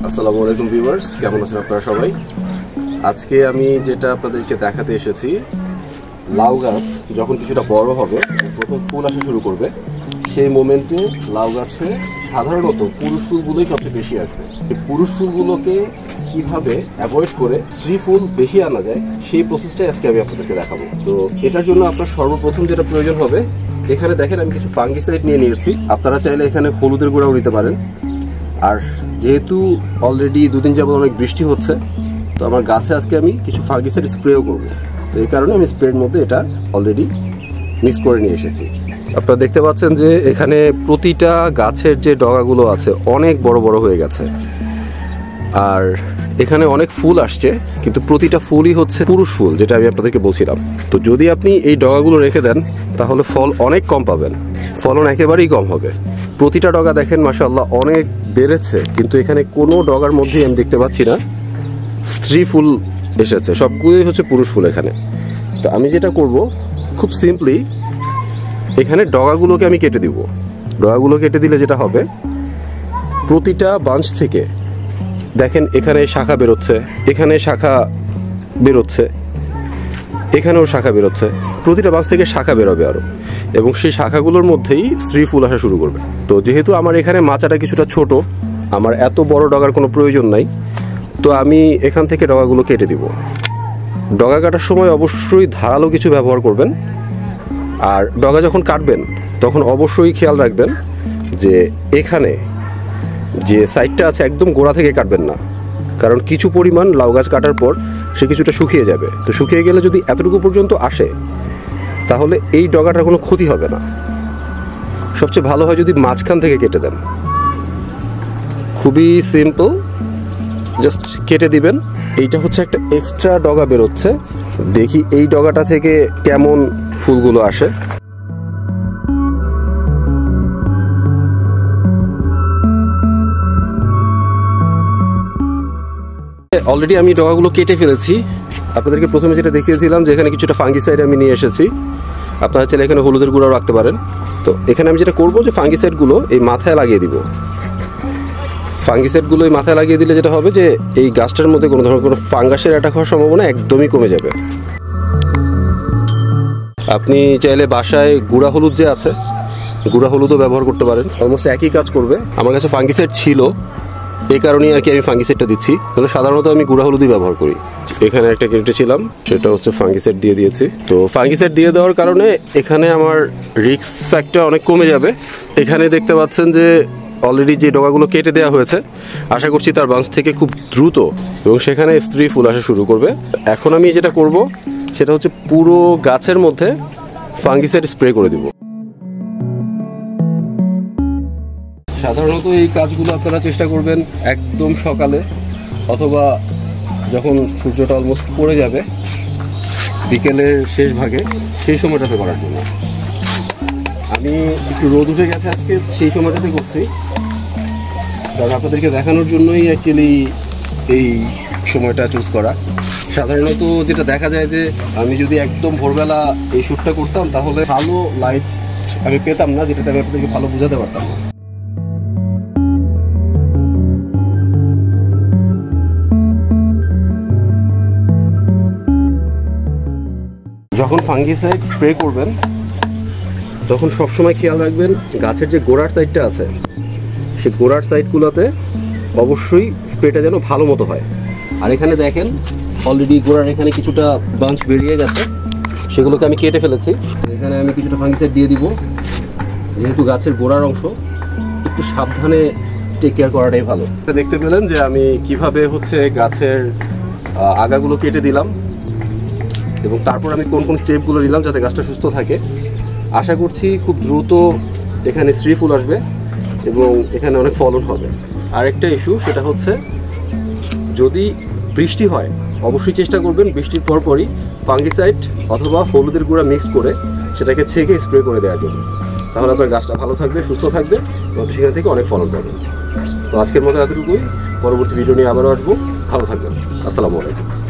আসসালামু আলাইকুম ভিউয়ার্স, কেমন আছেন আপনারা সবাই? আজকে আমি যেটা আপনাদেরকে দেখাতে এসেছি, লাউ গাছ যখন কিছুটা বড় হবে, প্রথম ফুল আসা শুরু করবে, সেই মোমেন্টে লাউ গাছে সাধারণত পুরুষ ফুলগুলোই সবচেয়ে বেশি আসবে। এই পুরুষ ফুলগুলোকে কিভাবে অ্যাভয়েড করে স্ত্রী ফুল বেশি আনা যায়, সেই প্রসেসটাই আজকে আমি আপনাদেরকে দেখাবো। তো এটার জন্য আপনার সর্বপ্রথম যেটা প্রয়োজন হবে, এখানে দেখেন আমি কিছু ফাঙ্গিসাইড নিয়ে নিয়েছি। আপনারা চাইলে এখানে হলুদের গুঁড়াও নিতে পারেন। আর যেহেতু অলরেডি দুদিন যাবত অনেক বৃষ্টি হচ্ছে, তো আমার গাছে আজকে আমি কিছু ফাঙ্গিসাইড স্প্রেও করব। তো এই কারণে আমি স্প্রের মধ্যে এটা অলরেডি মিক্স করে নিয়ে এসেছি। আপনারা দেখতে পাচ্ছেন যে এখানে প্রতিটা গাছের যে ডগাগুলো আছে অনেক বড় বড় হয়ে গেছে, আর এখানে অনেক ফুল আসছে, কিন্তু প্রতিটা ফুলই হচ্ছে পুরুষ ফুল, যেটা আমি আপনাদেরকে বলছিলাম। তো যদি আপনি এই ডগাগুলো রেখে দেন তাহলে ফল অনেক কম পাবেন, ফলন একেবারেই কম হবে। প্রতিটা ডগা দেখেন মাশাআল্লাহ অনেক বেড়েছে, কিন্তু এখানে কোনো ডগার মধ্যেই আমি দেখতে পাচ্ছি না স্ত্রী ফুল এসেছে, সবগুলোই হচ্ছে পুরুষ ফুল এখানে। তো আমি যেটা করব, খুব সিম্পলি এখানে ডগাগুলোকে আমি কেটে দিব। ডগাগুলো কেটে দিলে যেটা হবে, প্রতিটা বাঞ্চ থেকে দেখেন এখানে শাখা বেরোচ্ছে, এখানে শাখা বেরোচ্ছে, এখানেও শাখা বেরোচ্ছে, প্রতিটা বাঞ্চ থেকে শাখা বেরোবে আরও, এবং সেই শাখাগুলোর মধ্যেই স্ত্রী ফুল আসা শুরু করবে। তো যেহেতু আমার এখানে মাচাটা কিছুটা ছোট, আমার এত বড় ডগার কোনো প্রয়োজন নাই, তো আমি এখান থেকে ডগাগুলো কেটে দিব। ডগা কাটার সময় অবশ্যই ধারালো কিছু ব্যবহার করবেন, আর ডগা যখন কাটবেন তখন অবশ্যই খেয়াল রাখবেন যে এখানে যে সাইডটা আছে একদম গোড়া থেকে কাটবেন না, কারণ কিছু পরিমাণ লাউ গাছ কাটার পর সে কিছুটা শুকিয়ে যাবে। তো শুকিয়ে গেলে যদি এতটুকু পর্যন্ত আসে তাহলে এই ডগাটার কোনো ক্ষতি হবে না। সবচেয়ে ভালো হয় যদি মাঝখান থেকে কেটে দেন। খুবই সিম্পল, জাস্ট কেটে দিবেন। এইটা হচ্ছে একটা এক্সট্রা ডগা বেরোচ্ছে, দেখি এই ডগাটা থেকে কেমন ফুলগুলো আসে। অলরেডি আমি ডগাগুলো কেটে ফেলেছি। আপনাদেরকে প্রথমে যেটা দেখিয়েছিলাম যে এখানে কিছুটা ফাঙ্গিসাইড আমি নিয়ে এসেছি, আপনারা চাইলে এখানে হলুদের গুঁড়াও রাখতে পারেন। তো এখানে আমি যেটা করবো যে ফাঙ্গিসাইডগুলো এই মাথায় লাগিয়ে দিব। ফাঙ্গিসাইডগুলো এই মাথায় লাগিয়ে দিলে যেটা হবে যে এই গাছটার মধ্যে কোনো ধরনের কোনো ফাঙ্গাসের অ্যাটাক হওয়ার সম্ভাবনা একদমই কমে যাবে। আপনি চাইলে বাসায় গুঁড়া হলুদ যে আছে, গুঁড়া হলুদও ব্যবহার করতে পারেন, অলমোস্ট একই কাজ করবে। আমার কাছে ফাঙ্গিসাইড ছিল, এই কারণেই আর কি আমি ফাঙ্গিসাইডটা দিচ্ছি, তাহলে সাধারণত আমি গুঁড়া হলুদই ব্যবহার করি। এখানে একটা কেটেছিলাম, সেটা হচ্ছে ফাঙ্গিসাইড দিয়ে দিয়েছি। তো ফাঙ্গিসাইড দিয়ে দেওয়ার কারণে এখানে আমার রিস্ক ফ্যাক্টর অনেক কমে যাবে। এখানে দেখতে পাচ্ছেন যে অলরেডি যে ডগাগুলো কেটে দেওয়া হয়েছে, আশা করছি তার বাঞ্চ থেকে খুব দ্রুত এবং সেখানে স্ত্রী ফুল আসা শুরু করবে। এখন আমি যেটা করব সেটা হচ্ছে পুরো গাছের মধ্যে ফাঙ্গিসাইড স্প্রে করে দিব। সাধারণত এই কাজগুলো আপনারা চেষ্টা করবেন একদম সকালে, অথবা যখন সূর্যটা অলমোস্ট পড়ে যাবে বিকেলের শেষ ভাগে, সেই সময়টাতে করার জন্য। আমি একটু রোদ উঠে গেছে আজকে, সেই সময়টাতে করছি, কারণ আপনাদেরকে দেখানোর জন্যই অ্যাকচুয়ালি এই সময়টা চুজ করা। সাধারণত যেটা দেখা যায় যে আমি যদি একদম ভোরবেলা এই শ্যুটটা করতাম তাহলে ভালো লাইট আমি পেতাম না, যেটাতে আমি আপনাদেরকে ভালো বোঝাতে পারতাম না। যখন ফাঙ্গিসাইড স্প্রে করবেন তখন সবসময় খেয়াল রাখবেন গাছের যে গোড়ার সাইডটা আছে, সেই গোড়ার সাইডগুলোতে অবশ্যই স্প্রেটা যেন ভালো মতো হয়। আর এখানে দেখেন অলরেডি গোড়ার এখানে কিছুটা বাঞ্চ বেরিয়ে গেছে, সেগুলোকে আমি কেটে ফেলেছি। এখানে আমি কিছুটা ফাঙ্গিসাইড দিয়ে দিব। যেহেতু গাছের গোড়ার অংশ, একটু সাবধানে টেক কেয়ার করাটাই ভালো। দেখতে পেলেন যে আমি কিভাবে হচ্ছে গাছের আগাগুলো কেটে দিলাম, এবং তারপর আমি কোন কোন স্টেপগুলো নিলাম যাতে গাছটা সুস্থ থাকে। আশা করছি খুব দ্রুত এখানে স্ত্রী ফুল আসবে এবং এখানে অনেক ফলন হবে। আরেকটা ইস্যু, সেটা হচ্ছে যদি বৃষ্টি হয় অবশ্যই চেষ্টা করবেন বৃষ্টির পরপরই ফাঙ্গিসাইড অথবা হলুদের গুঁড়া মিক্সড করে সেটাকে ছেঁকে স্প্রে করে দেওয়ার জন্য। তাহলে আপনার গাছটা ভালো থাকবে, সুস্থ থাকবে এবং সেখান থেকে অনেক ফলন পাবেন। তো আজকের মতো এতটুকুই, পরবর্তী ভিডিও নিয়ে আবারও আসবো। ভালো থাকবেন। আসসালামু আলাইকুম।